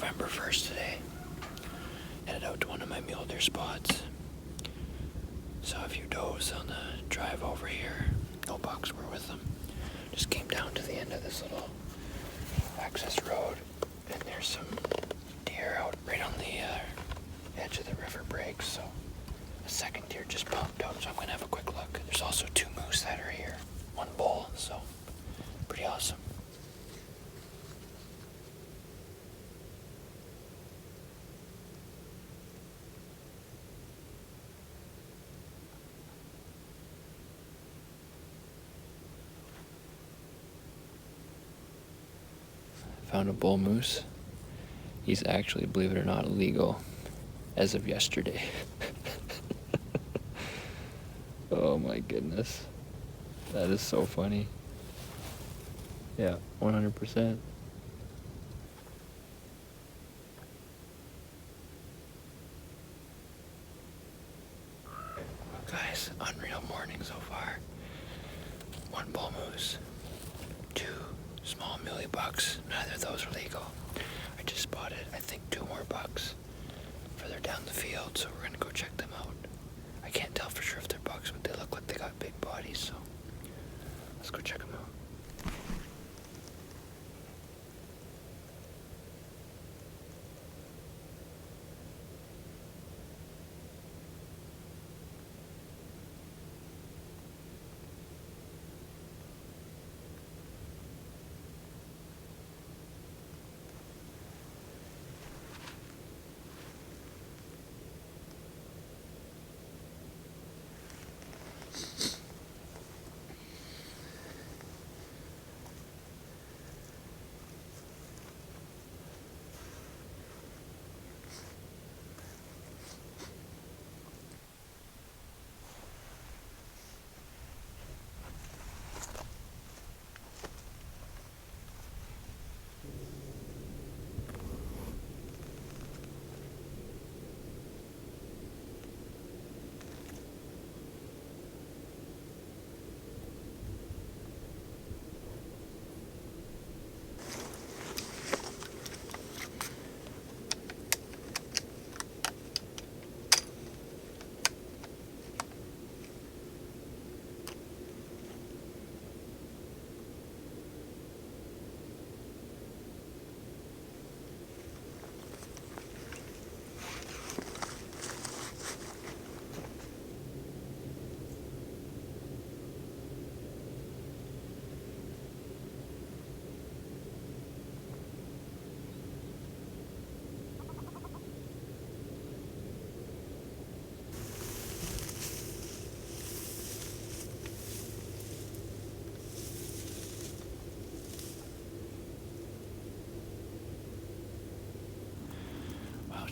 November 1st today. Headed out to one of my mule deer spots. Saw a few does on the drive over here. No bucks were with them. Just came down to the end of this little access road, and there's some deer out right on the edge of the river breaks. So a second deer just popped out, so I'm gonna have a quick look. There's also 2 moose that are here, 1 bull, so pretty awesome. Found a bull moose. He's actually, believe it or not, illegal as of yesterday. Oh my goodness. That is so funny. Yeah, 100%. Guys, unreal morning so far. 1 bull moose, 2 small muley bucks. Neither of those are legal. I just spotted, I think, 2 more bucks further down the field, so we're gonna go check them out. I can't tell for sure if they're bucks, but they look like they got big bodies, so let's go check them out.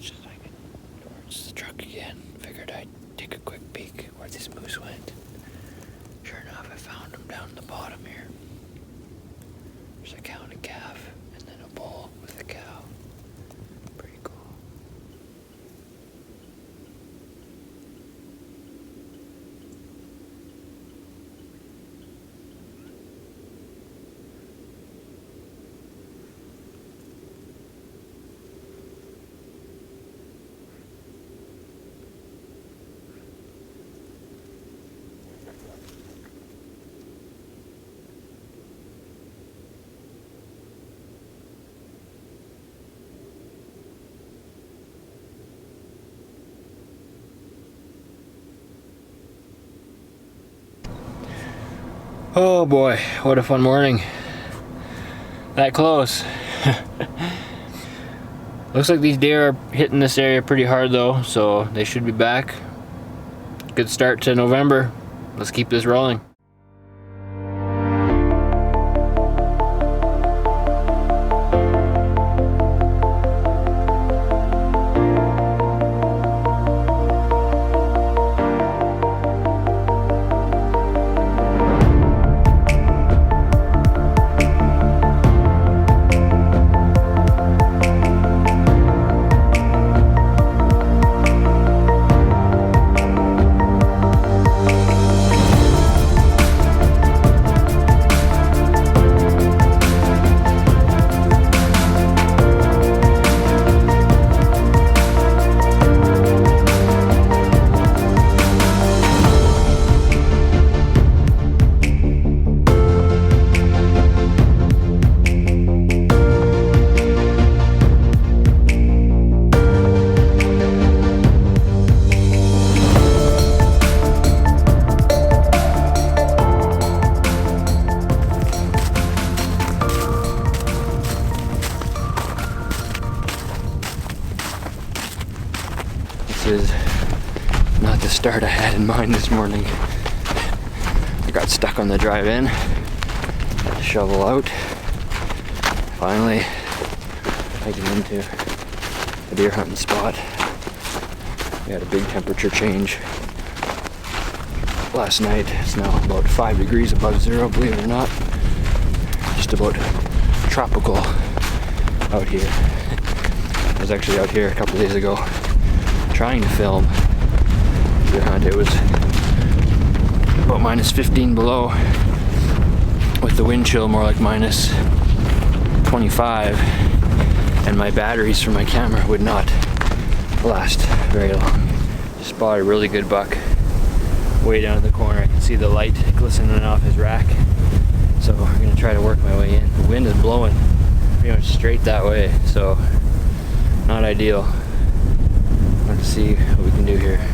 Just like towards the truck again. Figured I'd take a quick peek where this moose went. Sure enough, I found him down the bottom here. There's a cow and a calf, and then a bull with a cow. Pretty cool. Oh boy, what a fun morning. That close. Looks like these deer are hitting this area pretty hard though, so they should be back. Good start to November. Let's keep this rolling. is not the start I had in mind this morning. I got stuck on the drive in, had to shovel out. Finally, hiking into a deer hunting spot. We had a big temperature change last night. It's now about 5 degrees above zero, believe it or not. Just about tropical out here. I was actually out here a couple days ago trying to film deer hunt. It was about minus 15 below with the wind chill more like minus 25, and my batteries for my camera would not last very long. Just spotted a really good buck way down in the corner. I can see the light glistening off his rack, so I'm gonna try to work my way in. The wind is blowing pretty much straight that way, so not ideal. Let's see what we can do here.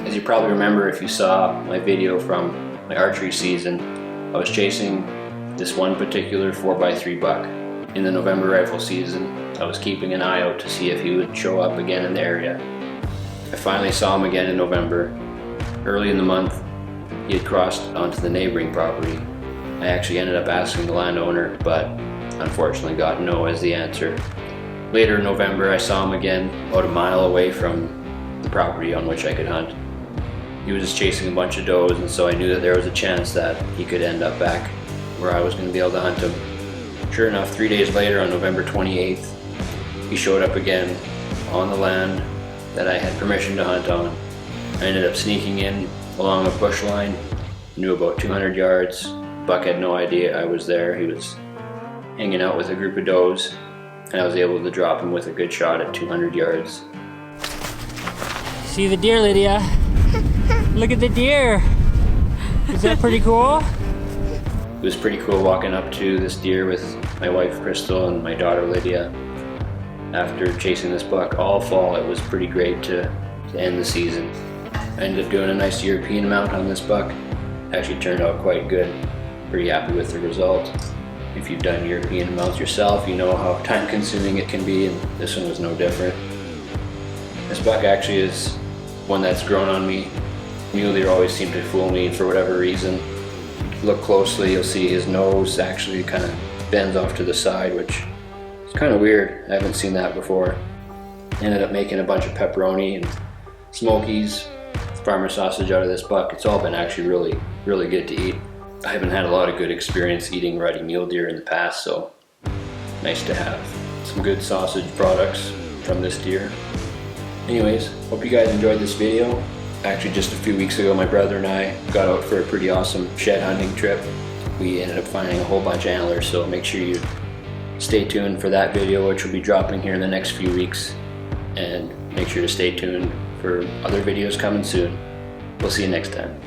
As you probably remember if you saw my video from my archery season, I was chasing this one particular 4x3 buck. In the November rifle season, I was keeping an eye out to see if he would show up again in the area. I finally saw him again in November. Early in the month, he had crossed onto the neighboring property. I actually ended up asking the landowner, but unfortunately got no as the answer. Later in November, I saw him again about a mile away from the property on which I could hunt. He was just chasing a bunch of does, and so I knew that there was a chance that he could end up back where I was going to be able to hunt him. Sure enough, 3 days later on November 28th, he showed up again on the land that I had permission to hunt on. I ended up sneaking in along a bush line, knew about 200 yards. Buck had no idea I was there. He was hanging out with a group of does, and I was able to drop him with a good shot at 200 yards. See the deer, Lydia? Look at the deer! Is that pretty cool? It was pretty cool walking up to this deer with my wife Crystal and my daughter Lydia. After chasing this buck all fall, it was pretty great to end the season. I ended up doing a nice European mount on this buck. Actually turned out quite good. Pretty happy with the result. If you've done European mounts yourself, you know how time consuming it can be, and this one was no different. This buck actually is one that's grown on me. Mule deer always seem to fool me for whatever reason. Look closely, you'll see his nose actually kind of bends off to the side, which is kind of weird. I haven't seen that before. Ended up making a bunch of pepperoni and smokies, farmer sausage out of this buck. It's all been actually really good to eat. I haven't had a lot of good experience eating ruddy mule deer in the past, so nice to have some good sausage products from this deer. Anyways, hope you guys enjoyed this video. Actually, just a few weeks ago, my brother and I got out for a pretty awesome shed hunting trip. We ended up finding a whole bunch of antlers, so make sure you stay tuned for that video, which will be dropping here in the next few weeks. And make sure to stay tuned for other videos coming soon. We'll see you next time.